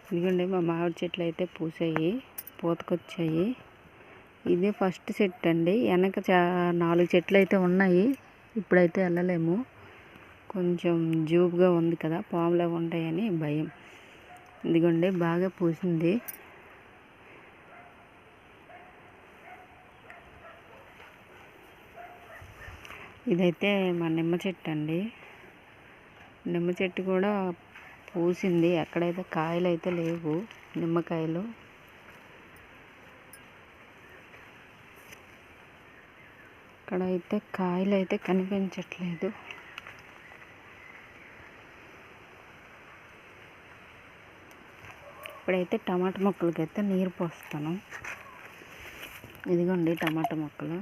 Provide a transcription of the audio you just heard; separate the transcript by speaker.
Speaker 1: ఇదిగోండి మా మామిడి చెట్లు అయితే పూసాయి, పూతకొచ్చాయి. ఇదే ఫస్ట్ సెట్ అండి. వెనక 4 చెట్లు అయితే ఉన్నాయి. ఇప్పుడైతే వెళ్ళలేము, కొంచెం జూబ్గా ఉంది కదా, పాములు ఉంటాయని భయం. ఇదిగోండి బాగా పూసింది. ఇదైతే మా నిమ్మ చెట్టు అండి. నిమ్మ చెట్టు కూడా పూసింది. ఎక్కడైతే కాయలు అయితే లేవు, నిమ్మకాయలు. ఇక్కడైతే కాయలు అయితే కనిపించట్లేదు. ఇప్పుడైతే టమాటా మొక్కలకైతే నీరు పోస్తాను. ఇదిగోండి టమాటా మొక్కలు.